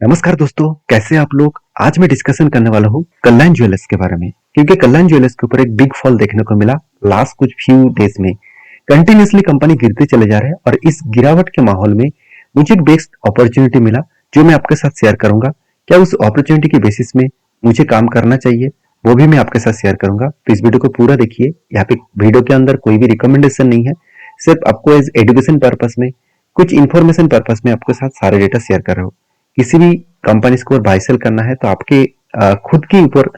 नमस्कार दोस्तों, कैसे हैं आप लोग। आज मैं डिस्कशन करने वाला हूँ कल्याण ज्वेलर्स के बारे में, क्योंकि कल्याण ज्वेलर्स के ऊपर एक बिग फॉल देखने को मिला लास्ट कुछ फ्यू डेज में। कंटिन्यूअसली कंपनी गिरते चले जा रहे हैं और इस गिरावट के माहौल में मुझे एक बेस्ट अपॉर्चुनिटी मिला जो मैं आपके साथ शेयर करूंगा। क्या उस अपॉर्चुनिटी के बेसिस में मुझे काम करना चाहिए, वो भी मैं आपके साथ शेयर करूंगा। तो इस वीडियो को पूरा देखिए। यहाँ पे वीडियो के अंदर कोई भी रिकमेंडेशन नहीं है, सिर्फ आपको एज एजुकेशन पर्पस में, कुछ इन्फॉर्मेशन पर्पस में आपके साथ सारे डेटा शेयर कर रहा हूँ। किसी भी कंपनी को बाय सेल करना है तो आपके खुद के ऊपर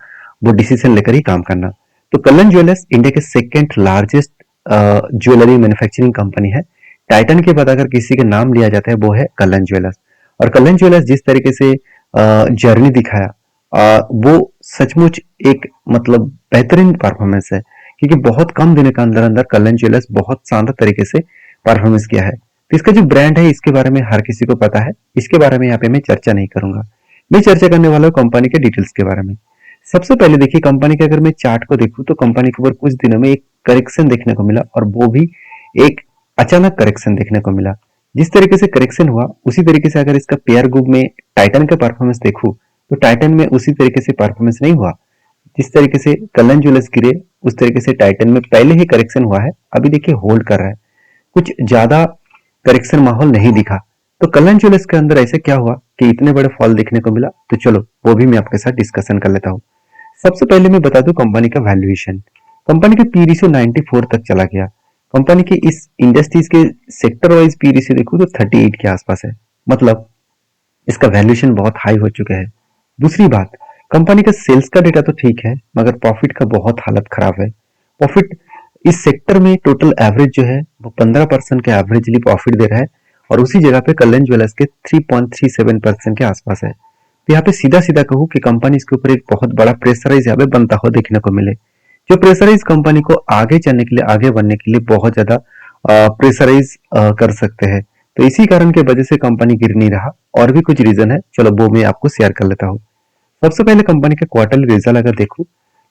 वो डिसीजन लेकर ही काम करना। तो कल्याण ज्वेलर्स इंडिया के second largest jewellery manufacturing company है। टाइटन के बाद अगर किसी का नाम लिया जाता है वो है कल्याण ज्वेलर्स। और कल्याण ज्वेलर्स जिस तरीके से जर्नी दिखाया, वो सचमुच एक मतलब बेहतरीन परफॉर्मेंस है, क्योंकि बहुत कम दिन के अंदर अंदर कल्याण ज्वेलर्स बहुत शानदार तरीके से परफॉर्मेंस किया है। तो इसका जो ब्रांड है इसके बारे में हर किसी को पता है, इसके बारे में यहाँ पे मैं चर्चा नहीं करूंगा। मैं चर्चा करने वाला हूँ कंपनी के डिटेल्स के बारे में। सबसे पहले देखिए, कंपनी के अगर मैं चार्ट को देखूं तो कंपनी के ऊपर कुछ दिनों में एक करेक्शन देखने को मिला, और वो भी एक अचानक करेक्शन देखने को मिला। जिस तरीके से करेक्शन हुआ उसी तरीके से अगर इसका पेयर ग्रुप में टाइटन का परफॉर्मेंस देखूं तो टाइटन में उसी तरीके से परफॉर्मेंस नहीं हुआ। जिस तरीके से कल्याण ज्वेलर्स गिरे उस तरीके से टाइटन में पहले ही करेक्शन हुआ है, अभी देखिए होल्ड कर रहा है, कुछ ज्यादा करेक्शन माहौल नहीं दिखा। तो कल्याण ज्वेलर्स के अंदर ऐसे क्या हुआ कि इतने बड़े फॉल देखने को मिला, तो चलो वो भी मैं आपके साथ डिस्कशन कर लेता हूँ। सबसे पहले मैं बता दूं कंपनी का वैल्यूएशन। कंपनी का पी रेशियो 94 तक चला गया। कंपनी के इस इंडस्ट्रीज के सेक्टर वाइज पी रेशियो देखो तो 38 के आसपास है, मतलब इसका वैल्यूएशन बहुत हाई हो चुका है। दूसरी बात, कंपनी का सेल्स का डेटा तो ठीक है मगर प्रॉफिट का बहुत हालत खराब है। प्रॉफिट इस सेक्टर में टोटल एवरेज जो है वो 15% के एवरेजली प्रॉफिट दे रहा है, और उसी जगह पे कल्याण ज्वेलर्स के 3.37% के आसपास है। तो यहाँ पे सीधा सीधा कहूँ कि कंपनी इसके ऊपर एक बहुत बड़ा प्रेशराइज यहाँ पे बनता हुआ देखने को मिले, जो प्रेशराइज कंपनी को आगे चलने के लिए, आगे बढ़ने के लिए बहुत ज्यादा प्रेशराइज कर सकते हैं। तो इसी कारण की वजह से कंपनी गिर नहीं रहा। और भी कुछ रीजन है, चलो वो मैं आपको शेयर कर लेता हूँ। सबसे पहले कंपनी के क्वार्टरली रिजल्ट अगर देखूं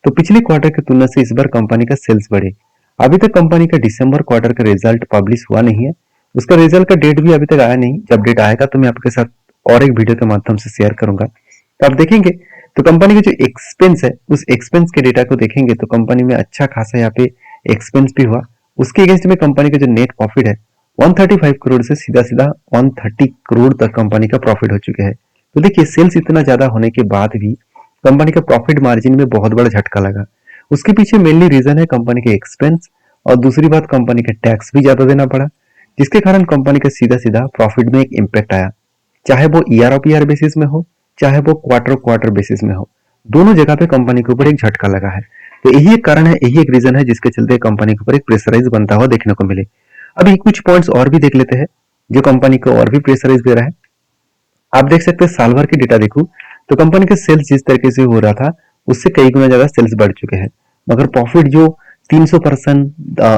तो पिछले क्वार्टर की तुलना से इस बार कंपनी का सेल्स बढ़े। अभी तक कंपनी का दिसंबर क्वार्टर का रिजल्ट पब्लिश हुआ नहीं है, उसका रिजल्ट का डेट भी अभी तक आया नहीं। जब डेट आएगा तो मैं आपके साथ और एक वीडियो के माध्यम से शेयर करूंगा, तो आप देखेंगे। तो कंपनी का जो एक्सपेंस है उस एक्सपेंस के डेटा को देखेंगे तो कंपनी में अच्छा खासा यहाँ पे एक्सपेंस भी हुआ। उसके अगेंस्ट में कंपनी का जो नेट प्रॉफिट है 135 करोड़ से सीधा सीधा 130 करोड़ तक कंपनी का प्रॉफिट हो चुके हैं। तो देखिए, सेल्स इतना ज्यादा होने के बाद भी कंपनी का प्रॉफिट मार्जिन में बहुत बड़ा झटका लगा। उसके पीछे मेनली रीजन है कंपनी के एक्सपेंस, और दूसरी बात कंपनी का टैक्स भी ज्यादा देना पड़ा, जिसके कारण कंपनी का सीधा सीधा प्रॉफिट में एक इम्पैक्ट आया। चाहे वो ईयर ऑफ ईयर बेसिस में हो, चाहे वो क्वार्टर क्वार्टर बेसिस में हो, दोनों जगह पे कंपनी के ऊपर एक झटका लगा है। तो यही एक कारण है, यही एक रीजन है जिसके चलते कंपनी के ऊपर एक प्रेशराइज बनता हुआ देखने को मिले। अभी कुछ पॉइंट्स और भी देख लेते हैं जो कंपनी को और भी प्रेशराइज दे रहा है। आप देख सकते हैं, साल भर की डेटा देखूं तो कंपनी के सेल्स जिस तरीके से हो रहा था उससे कई गुना ज्यादा सेल्स बढ़ चुके हैं, मगर प्रॉफिट जो 300%,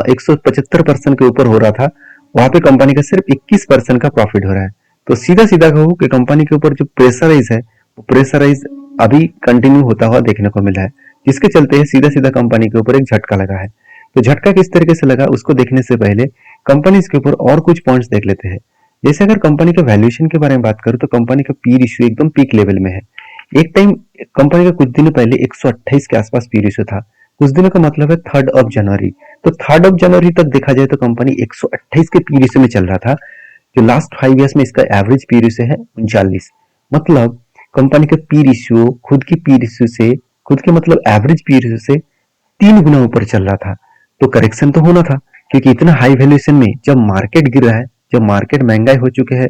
175% के ऊपर हो रहा था, वहां पे कंपनी का सिर्फ 21% का प्रॉफिट हो रहा है। तो सीधा सीधा कहूँ कि कंपनी के ऊपर जो प्रेशराइज है वो प्रेशराइज अभी कंटिन्यू होता हुआ देखने को मिला है, जिसके चलते सीधा सीधा कंपनी के ऊपर एक झटका लगा है। तो झटका किस तरीके से लगा उसको देखने से पहले कंपनी के ऊपर और कुछ पॉइंट्स देख लेते हैं। जैसे अगर कंपनी का वैल्यूएशन के बारे में बात करूं तो कंपनी का पी रेशियो एकदम पीक लेवल में है। एक टाइम कंपनी का कुछ दिन पहले 128 के आसपास पी रेशियो था। कुछ दिनों का मतलब है 3 जनवरी। तो 3 जनवरी तक देखा जाए तो कंपनी 128 के पी रेशियो में चल रहा था, जो लास्ट 5 इयर्स में इसका एवरेज पी रेशियो है 39। मतलब कंपनी का पी रेशियो खुद की पी रेशियो से, खुद के मतलब एवरेज पी रेशियो से 3 गुना ऊपर चल रहा था। तो करेक्शन तो होना था, क्योंकि इतना हाई वैल्यूएशन में जब मार्केट गिर रहा है, जब मार्केट महंगाई हो चुके हैं,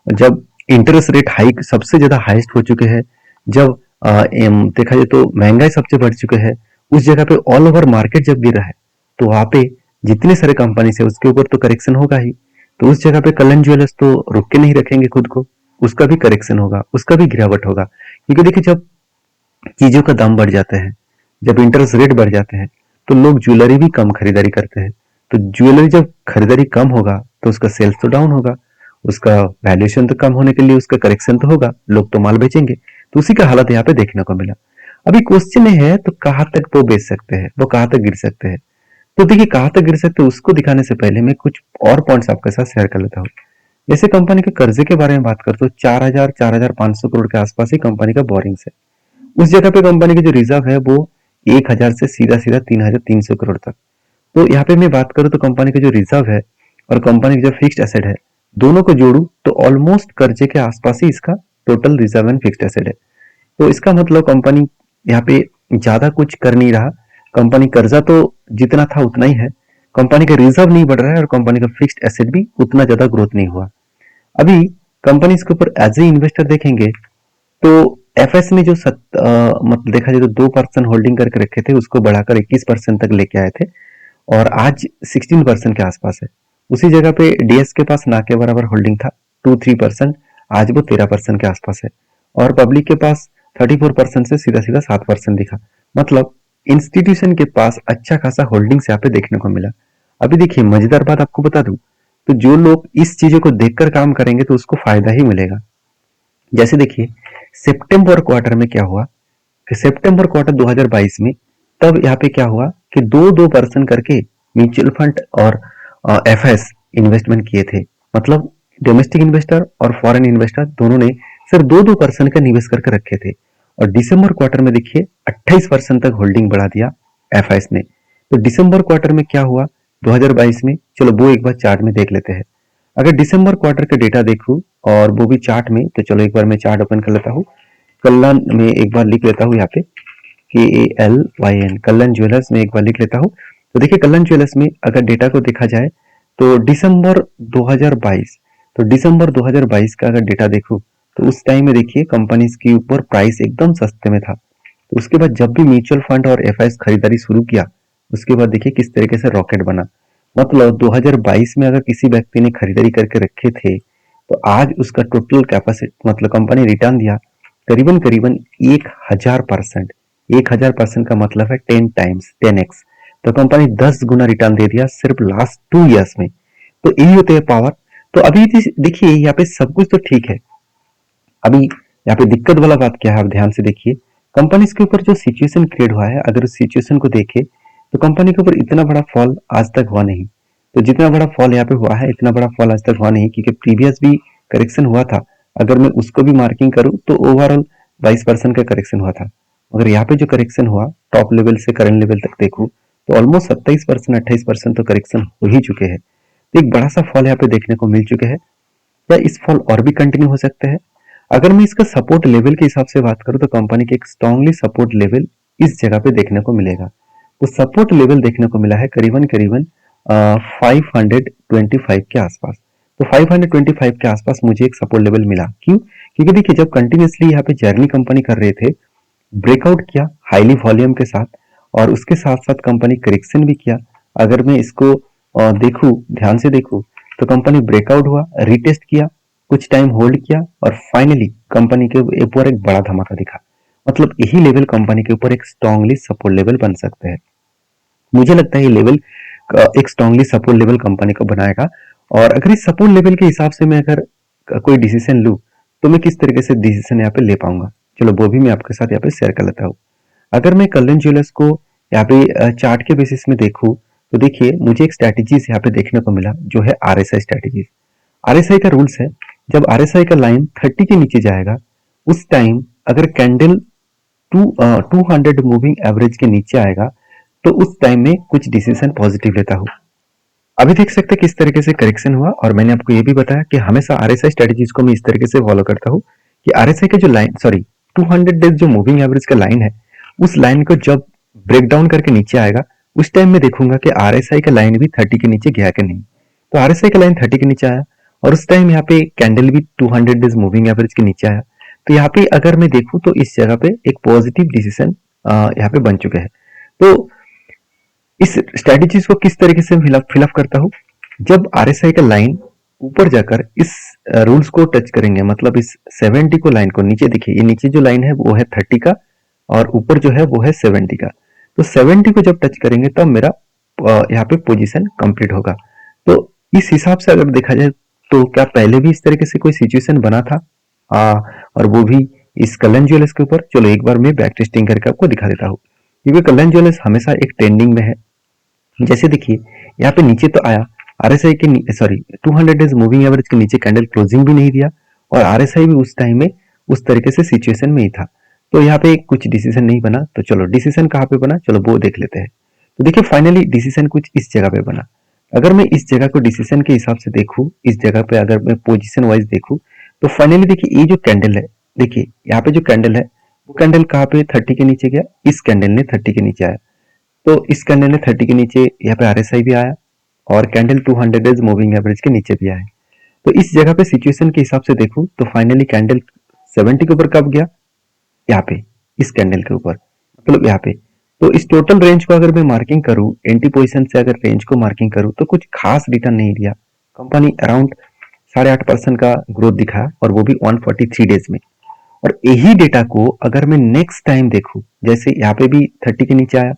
जब इंटरेस्ट रेट हाइक सबसे ज्यादा हाईएस्ट हो चुके हैं, जब देखा जाए तो महंगाई सबसे बढ़ चुके हैं, उस जगह पे ऑल ओवर मार्केट जब गिर रहा है तो वहां पे जितने सारे कंपनी है उसके ऊपर तो करेक्शन होगा ही। तो उस जगह पे कल्याण ज्वेलर्स तो रुक के नहीं रखेंगे खुद को, उसका भी करेक्शन होगा, उसका भी गिरावट होगा। क्योंकि देखिए, जब चीजों का दाम बढ़ जाते हैं, जब इंटरेस्ट रेट बढ़ जाते हैं, तो लोग ज्वेलरी भी कम खरीदारी करते हैं। तो ज्वेलरी जब खरीदारी कम होगा तो उसका सेल्स तो डाउन होगा, उसका वैल्यूएशन तो कम होने के लिए उसका करेक्शन तो होगा, लोग तो माल बेचेंगे। तो उसी का हालत यहाँ पे देखने को मिला। अभी क्वेश्चन है तो कहाँ तक वो बेच सकते हैं, वो कहाँ तक गिर सकते हैं। तो देखिए, कहाँ तक गिर सकते हैं उसको दिखाने से पहले मैं कुछ और पॉइंट्स आपके साथ शेयर कर लेता हूँ। जैसे कंपनी के कर्जे के बारे में बात करते तो 4,500 करोड़ के आसपास ही कंपनी का बोरिंग्स है। उस जगह पे कंपनी की जो रिजर्व है वो 1,000 से सीधा सीधा 3,300 करोड़ तक। तो यहाँ पे मैं बात करूँ तो कंपनी का जो रिजर्व है और कंपनी का जो फिक्स्ड एसेट है, दोनों को जोड़ू तो ऑलमोस्ट कर्जे के आसपास ही इसका total reserve and fixed asset है। तो इसका मतलब कंपनी यहाँ पे ज्यादा कुछ कर नहीं रहा। कंपनी कर्जा तो जितना था उतना ही है, कंपनी का रिजर्व नहीं बढ़ रहा है और कंपनी का फिक्स्ड एसेट भी उतना ज्यादा ग्रोथ नहीं हुआ। अभी कंपनी इसके ऊपर एज ए इन्वेस्टर देखेंगे तो एफएस ने जो मतलब देखा जाए तो 2% होल्डिंग करके रखे थे, उसको बढ़ाकर 21% तक लेके आए थे और आज 16% के आसपास है। उसी जगह पे डीएस के पास ना के बराबर होल्डिंग था 2-3%, आज वो 13% के आसपास है और पब्लिक के पास 34% से सीधा सीधा 7% दिखा। मतलब इंस्टीट्यूशन के पास अच्छा खासा होल्डिंग्स यहाँ पे देखने को मिला। अभी देखिए मजेदार बात आपको बता दूं, तो जो लोग इस चीजों को देखकर काम करेंगे तो उसको फायदा ही मिलेगा। जैसे देखिए सितंबर क्वार्टर में क्या हुआ कि सितंबर क्वार्टर 2022 में तब यहाँ पे क्या हुआ कि 2-2% करके म्यूचुअल फंड और एफएस इन्वेस्टमेंट किए थे। मतलब डोमेस्टिक इन्वेस्टर और फॉरेन इन्वेस्टर दोनों ने सिर्फ 2-2% का निवेश करके रखे थे और दिसंबर क्वार्टर में देखिए 28% तक होल्डिंग बढ़ा दिया एफआईएस ने। तो दिसंबर क्वार्टर में क्या हुआ 2022 में, चलो वो एक बार चार्ट में देख लेते हैं। अगर दिसंबर क्वार्टर का डेटा देखूं और वो भी चार्ट में, तो चलो एक बार मैं चार्ट ओपन कर लेता हूँ। कल्याण में एक बार लिख लेता हूँ यहाँ पे KALYN, कल्याण ज्वेलर्स में एक बार लिख लेता हूँ। तो देखिए कल्याण ज्वेलर्स में अगर डेटा को देखा जाए तो दिसंबर 2022, तो दिसंबर 2022 का अगर डेटा देखूं तो उस टाइम में देखिए कंपनीज के ऊपर प्राइस एकदम सस्ते में था। तो उसके बाद जब भी म्यूचुअल फंड और एफआईएस खरीदारी शुरू किया, उसके बाद देखिए किस तरीके से रॉकेट बना। मतलब 2022 में अगर किसी व्यक्ति ने खरीदारी करके रखे थे तो आज उसका टोटल कैपेसिटी मतलब कंपनी रिटर्न दिया करीबन करीबन 1,000%। 1,000% का मतलब है 10 टाइम्स 10x। तो कंपनी 10 गुना रिटर्न दे दिया सिर्फ लास्ट 2 इयर्स में। तो यही होते हैं पावर। तो अभी देखिए यहाँ पे सब कुछ तो ठीक है, अभी यहाँ पे दिक्कत वाला बात क्या है आप ध्यान से देखिए। कंपनीज के ऊपर जो सिचुएशन क्रिएट हुआ है, अगर उस सिचुएशन को देखे तो कंपनी के ऊपर इतना बड़ा फॉल आज तक हुआ नहीं। तो जितना बड़ा फॉल यहाँ पे हुआ है इतना बड़ा फॉल आज तक हुआ नहीं, क्योंकि प्रीवियस भी करेक्शन हुआ था। अगर मैं उसको भी मार्किंग करूं तो ओवरऑल 22% का करेक्शन हुआ था। अगर यहाँ पे जो करेक्शन हुआ टॉप लेवल से करंट लेवल तक देखूं तो ऑलमोस्ट 27% 28% तो करेक्शन हो ही चुके हैं। तो एक बड़ा सा फॉल यहाँ पे देखने को मिल चुके हैं। क्या इस फॉल और भी कंटिन्यू हो सकते हैं? अगर मैं इसका सपोर्ट लेवल के हिसाब से बात करूं तो कंपनी के एक स्ट्रांगली सपोर्ट लेवल इस जगह पे देखने को मिलेगा। तो सपोर्ट लेवल देखने को मिला है करीबन करीबन 525 के आसपास। तो 525 के आसपास मुझे एक सपोर्ट लेवल मिला। क्यों? क्योंकि देखिए जब कंटिन्यूसली यहाँ पे जर्नी कंपनी कर रहे थे, ब्रेकआउट किया हाईली वॉल्यूम के साथ और उसके साथ साथ कंपनी करेक्शन भी किया। अगर मैं इसको देखूं, ध्यान से देखूं, तो कंपनी ब्रेकआउट हुआ, रिटेस्ट किया, कुछ टाइम होल्ड किया और फाइनली कंपनी के ऊपर एक बड़ा धमाका दिखा। मतलब यही लेवल कंपनी के ऊपर एक स्ट्रांगली सपोर्ट लेवल बन सकते हैं। मुझे लगता है ये लेवल एक स्ट्रांगली सपोर्ट लेवल कंपनी को बनाएगा। और अगर इस सपोर्ट लेवल के हिसाब से मैं अगर कोई डिसीजन लूं तो मैं किस तरीके से डिसीजन यहाँ पे ले पाऊंगा, चलो वो भी मैं आपके साथ यहाँ पे शेयर कर लेता हूँ। अगर मैं कल्याण ज्वेलर्स को यहाँ पे चार्ट के बेसिस में देखूं तो देखिए मुझे एक स्ट्रैटेजीज यहाँ पे देखने को मिला जो है RSI स्ट्रैटेजीज। RSI का रूल्स है, जब RSI का लाइन 30 के नीचे जाएगा उस टाइम अगर कैंडल 200 मूविंग एवरेज के नीचे आएगा तो उस टाइम में कुछ डिसीजन पॉजिटिव लेता हूँ। अभी देख सकते हैं किस तरीके से करेक्शन हुआ और मैंने आपको ये भी बताया कि हमेशा RSI स्ट्रेटेजीज को मैं इस तरीके से फॉलो करता हूँ कि RSI के जो लाइन 200 डेज जो मूविंग एवरेज का लाइन है उस लाइन को जब ब्रेक डाउन करके नीचे आएगा उस टाइम में देखूंगा कि RSI का लाइन भी 30 के नीचे गया कि नहीं। तो RSI का लाइन 30 के नीचे आया और उस टाइम यहाँ पे कैंडल भी 200 डेज मूविंग एवरेज के नीचे आया। तो यहाँ पे अगर मैं देखूं तो इस जगह पे एक पॉजिटिव डिसीजन यहाँ पे बन चुके हैं। तो इस स्ट्रेटेजीज को किस तरीके से फिलअप करता हूं, जब RSI का लाइन ऊपर जाकर इस रूल्स को टच करेंगे, मतलब इस 70 को लाइन को नीचे देखिए, ये नीचे जो लाइन है वो है 30 का और ऊपर जो है वो है 70 का। तो 70 को जब टच करेंगे तब मेरा यहाँ पे पोजीशन कंप्लीट होगा। तो इस हिसाब से अगर देखा जाए तो क्या पहले भी इस तरीके से कोई सिचुएशन बना था और वो भी इस कल्याण ज्वेलर्स के ऊपर। चलो एक बार मैं बैक टेस्टिंग करके आपको दिखा देता हूँ, क्योंकि कल्याण ज्वेलर्स हमेशा एक ट्रेंडिंग में है। जैसे देखिए यहाँ पे नीचे तो आया आरएसआई के सॉरी 200 डेज मूविंग एवरेज के नीचे कैंडल क्लोजिंग भी नहीं दिया और आरएसआई भी उस टाइम में उस तरीके से सिचुएशन में ही था। तो यहाँ पे कुछ डिसीजन नहीं बना। तो चलो डिसीजन कहाँ पे बना, चलो वो देख लेते हैं। तो देखिए फाइनली डिसीजन कुछ इस जगह पे बना। अगर मैं इस जगह को डिसीजन के हिसाब से देखूं, इस जगह पे अगर मैं पोजीशन वाइज देखूं, तो फाइनली देखिए ये जो कैंडल है, देखिए यहाँ पे जो कैंडल है वो कैंडल कहाँ पे 30 के नीचे गया, इस कैंडल ने 30 के नीचे आया। तो इस कैंडल ने 30 के नीचे यहाँ पे आरएसआई भी आया और कैंडल 200 डेज मूविंग एवरेज के नीचे भी आया। तो इस जगह पे सिचुएशन के हिसाब से देखूं तो फाइनली कैंडल 70 के ऊपर कब गया, यहाँ पे इस कैंडल के ऊपर, मतलब यहाँ पे। तो इस टोटल रेंज को अगर मैं मार्किंग करूं, एंटी पोजीशन से अगर रेंज को मार्किंग करूं तो कुछ खास रिटर्न नहीं दिया। कंपनी अराउंड 8.5% का ग्रोथ दिखाया और वो भी 143 डेज में। और यही डेटा को अगर मैं नेक्स्ट टाइम देखूं, जैसे यहाँ पे भी 30 के नीचे आया,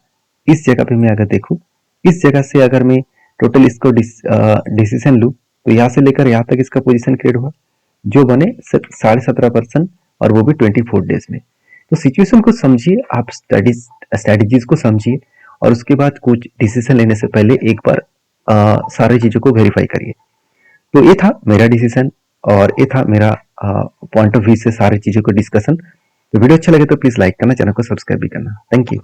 इस जगह पे मैं अगर देखूं, इस जगह से अगर मैं टोटल इसको डिसीजन लूं तो यहाँ से लेकर यहाँ तक इसका पोजीशन क्रिएट हुआ जो बने 17.5% और वो भी 24 डेज में। तो सिचुएशन को समझिए, आप स्ट्रेटजीज को समझिए और उसके बाद कुछ डिसीजन लेने से पहले एक बार सारी चीजों को वेरीफाई करिए। तो ये था मेरा डिसीजन और ये था मेरा पॉइंट ऑफ व्यू से सारी चीजों को डिस्कशन। तो वीडियो अच्छा लगे तो प्लीज लाइक करना, चैनल को सब्सक्राइब भी करना। Thank you.